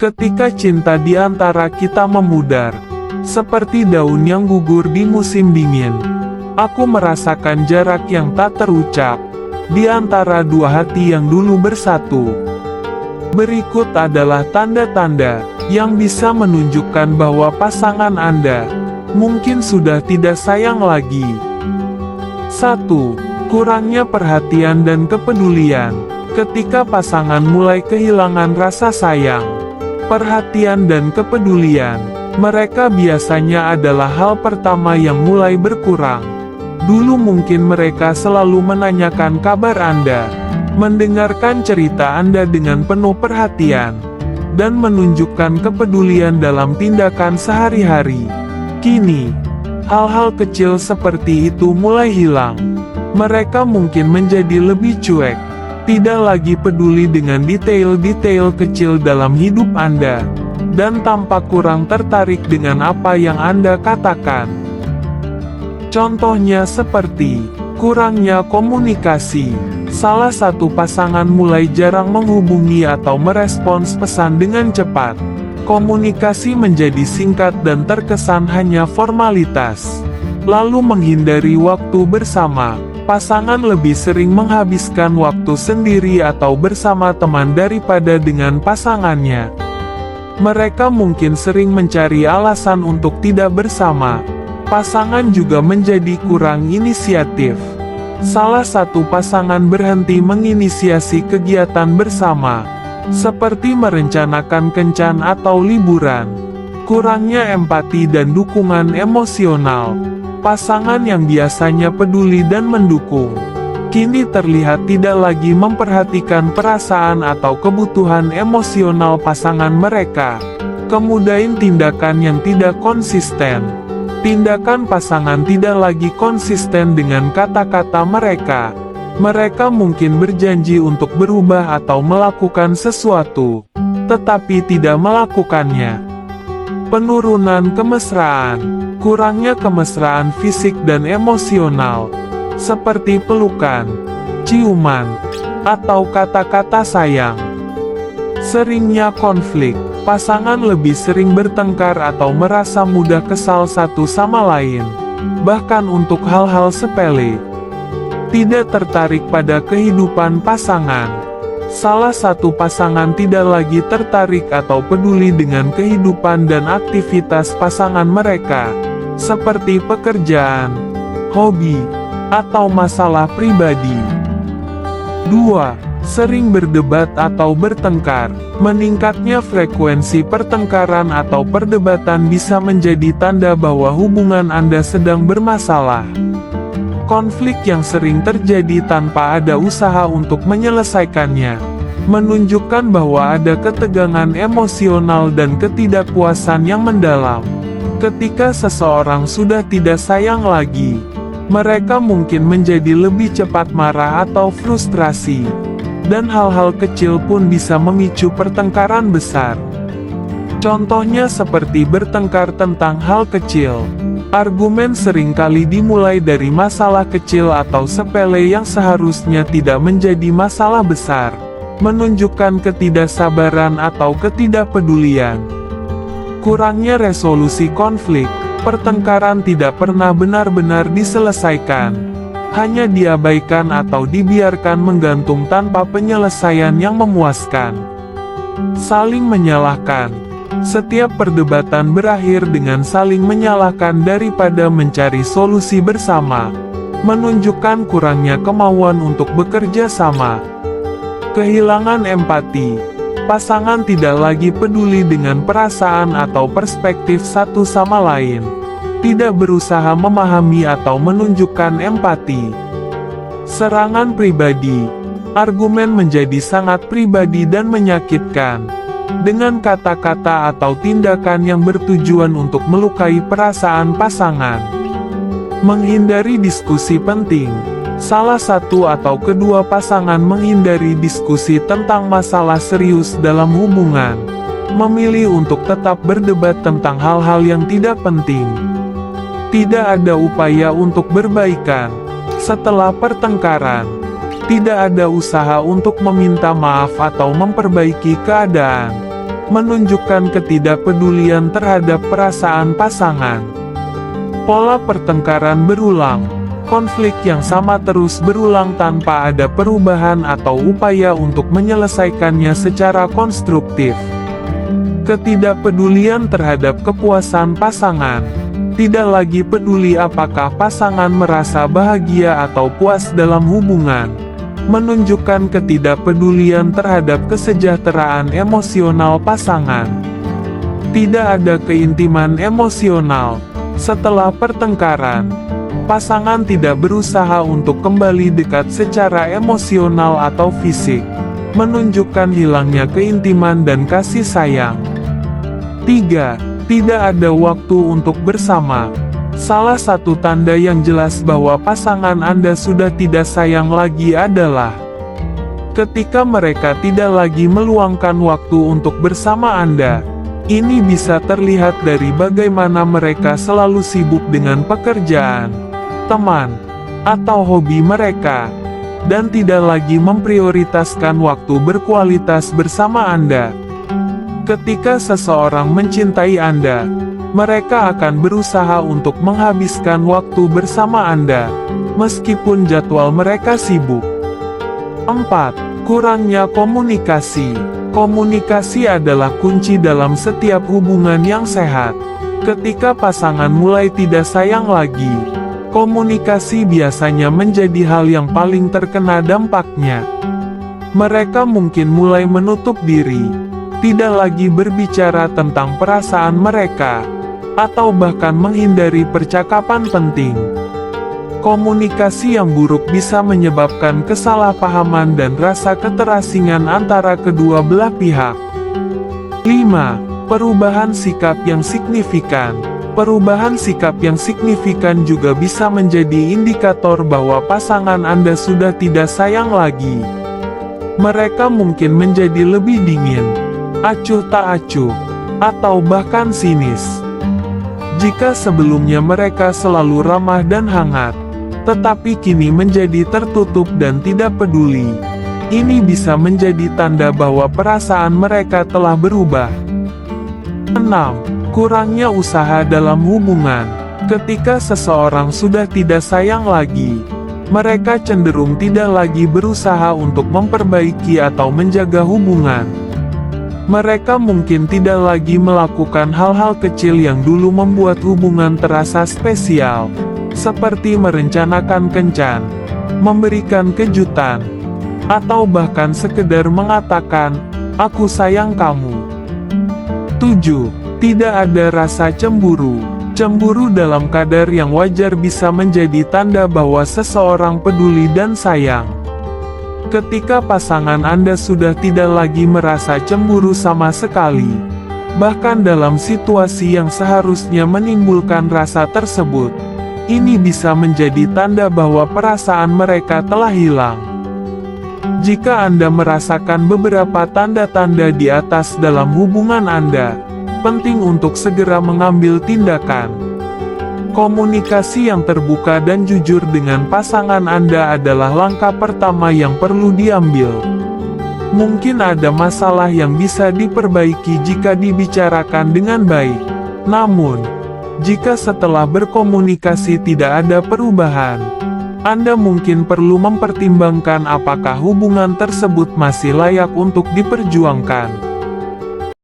Ketika cinta di antara kita memudar, seperti daun yang gugur di musim dingin, aku merasakan jarak yang tak terucap di antara dua hati yang dulu bersatu. Berikut adalah tanda-tanda yang bisa menunjukkan bahwa pasangan Anda mungkin sudah tidak sayang lagi. 1. Kurangnya perhatian dan kepedulian. Ketika pasangan mulai kehilangan rasa sayang, perhatian dan kepedulian, mereka biasanya adalah hal pertama yang mulai berkurang. Dulu mungkin mereka selalu menanyakan kabar Anda, mendengarkan cerita Anda dengan penuh perhatian, dan menunjukkan kepedulian dalam tindakan sehari-hari. Kini, hal-hal kecil seperti itu mulai hilang. Mereka mungkin menjadi lebih cuek, tidak lagi peduli dengan detail-detail kecil dalam hidup Anda, dan tampak kurang tertarik dengan apa yang Anda katakan. Contohnya seperti kurangnya komunikasi. Salah satu pasangan mulai jarang menghubungi atau merespons pesan dengan cepat. Komunikasi menjadi singkat dan terkesan hanya formalitas. Lalu menghindari waktu bersama. Pasangan lebih sering menghabiskan waktu sendiri atau bersama teman daripada dengan pasangannya. Mereka mungkin sering mencari alasan untuk tidak bersama. Pasangan juga menjadi kurang inisiatif. Salah satu pasangan berhenti menginisiasi kegiatan bersama, seperti merencanakan kencan atau liburan. Kurangnya empati dan dukungan emosional. Pasangan yang biasanya peduli dan mendukung, kini terlihat tidak lagi memperhatikan perasaan atau kebutuhan emosional pasangan mereka. Kemudian tindakan yang tidak konsisten. Tindakan pasangan tidak lagi konsisten dengan kata-kata mereka. Mereka mungkin berjanji untuk berubah atau melakukan sesuatu, tetapi tidak melakukannya. Penurunan kemesraan. Kurangnya kemesraan fisik dan emosional, seperti pelukan, ciuman, atau kata-kata sayang. Seringnya konflik. Pasangan lebih sering bertengkar atau merasa mudah kesal satu sama lain, bahkan untuk hal-hal sepele. Tidak tertarik pada kehidupan pasangan. Salah satu pasangan tidak lagi tertarik atau peduli dengan kehidupan dan aktivitas pasangan mereka, seperti pekerjaan, hobi, atau masalah pribadi. 2. Sering berdebat atau bertengkar. Meningkatnya frekuensi pertengkaran atau perdebatan bisa menjadi tanda bahwa hubungan Anda sedang bermasalah. Konflik yang sering terjadi tanpa ada usaha untuk menyelesaikannya, menunjukkan bahwa ada ketegangan emosional dan ketidakpuasan yang mendalam. Ketika seseorang sudah tidak sayang lagi, mereka mungkin menjadi lebih cepat marah atau frustrasi. Dan hal-hal kecil pun bisa memicu pertengkaran besar. Contohnya seperti bertengkar tentang hal kecil. Argumen seringkali dimulai dari masalah kecil atau sepele yang seharusnya tidak menjadi masalah besar, menunjukkan ketidaksabaran atau ketidakpedulian. Kurangnya resolusi konflik. Pertengkaran tidak pernah benar-benar diselesaikan. Hanya diabaikan atau dibiarkan menggantung tanpa penyelesaian yang memuaskan. Saling menyalahkan. Setiap perdebatan berakhir dengan saling menyalahkan daripada mencari solusi bersama, menunjukkan kurangnya kemauan untuk bekerja sama. Kehilangan empati. Pasangan tidak lagi peduli dengan perasaan atau perspektif satu sama lain. Tidak berusaha memahami atau menunjukkan empati. Serangan pribadi. Argumen menjadi sangat pribadi dan menyakitkan, dengan kata-kata atau tindakan yang bertujuan untuk melukai perasaan pasangan. Menghindari diskusi penting. Salah satu atau kedua pasangan menghindari diskusi tentang masalah serius dalam hubungan, memilih untuk tetap berdebat tentang hal-hal yang tidak penting. Tidak ada upaya untuk berbaikan. Setelah pertengkaran, tidak ada usaha untuk meminta maaf atau memperbaiki keadaan. menunjukkan ketidakpedulian terhadap perasaan pasangan. Pola pertengkaran berulang. Konflik yang sama terus berulang tanpa ada perubahan atau upaya untuk menyelesaikannya secara konstruktif. Ketidakpedulian terhadap kepuasan pasangan. Tidak lagi peduli apakah pasangan merasa bahagia atau puas dalam hubungan. Menunjukkan ketidakpedulian terhadap kesejahteraan emosional pasangan. Tidak ada keintiman emosional. Setelah pertengkaran, pasangan tidak berusaha untuk kembali dekat secara emosional atau fisik, menunjukkan hilangnya keintiman dan kasih sayang. 3. Tidak ada waktu untuk bersama. Salah satu tanda yang jelas bahwa pasangan Anda sudah tidak sayang lagi adalah ketika mereka tidak lagi meluangkan waktu untuk bersama Anda. Ini bisa terlihat dari bagaimana mereka selalu sibuk dengan pekerjaan, teman, atau hobi mereka, dan tidak lagi memprioritaskan waktu berkualitas bersama Anda. Ketika seseorang mencintai Anda, mereka akan berusaha untuk menghabiskan waktu bersama Anda, meskipun jadwal mereka sibuk. 4. Kurangnya komunikasi. Komunikasi adalah kunci dalam setiap hubungan yang sehat. Ketika pasangan mulai tidak sayang lagi, komunikasi biasanya menjadi hal yang paling terkena dampaknya. Mereka mungkin mulai menutup diri, tidak lagi berbicara tentang perasaan mereka, atau bahkan menghindari percakapan penting. Komunikasi yang buruk bisa menyebabkan kesalahpahaman dan rasa keterasingan antara kedua belah pihak. 5. Perubahan sikap yang signifikan. Perubahan sikap yang signifikan juga bisa menjadi indikator bahwa pasangan Anda sudah tidak sayang lagi. Mereka mungkin menjadi lebih dingin, acuh tak acuh, atau bahkan sinis. Jika sebelumnya mereka selalu ramah dan hangat, tetapi kini menjadi tertutup dan tidak peduli, ini bisa menjadi tanda bahwa perasaan mereka telah berubah. 6. Kurangnya usaha dalam hubungan. Ketika seseorang sudah tidak sayang lagi, mereka cenderung tidak lagi berusaha untuk memperbaiki atau menjaga hubungan. Mereka mungkin tidak lagi melakukan hal-hal kecil yang dulu membuat hubungan terasa spesial, seperti merencanakan kencan, memberikan kejutan, atau bahkan sekedar mengatakan, "Aku sayang kamu." 7. Tidak ada rasa cemburu. Cemburu dalam kadar yang wajar bisa menjadi tanda bahwa seseorang peduli dan sayang. Ketika pasangan Anda sudah tidak lagi merasa cemburu sama sekali, bahkan dalam situasi yang seharusnya menimbulkan rasa tersebut, ini bisa menjadi tanda bahwa perasaan mereka telah hilang. Jika Anda merasakan beberapa tanda-tanda di atas dalam hubungan Anda, penting untuk segera mengambil tindakan. Komunikasi yang terbuka dan jujur dengan pasangan Anda adalah langkah pertama yang perlu diambil. Mungkin ada masalah yang bisa diperbaiki jika dibicarakan dengan baik. Namun, jika setelah berkomunikasi tidak ada perubahan, Anda mungkin perlu mempertimbangkan apakah hubungan tersebut masih layak untuk diperjuangkan.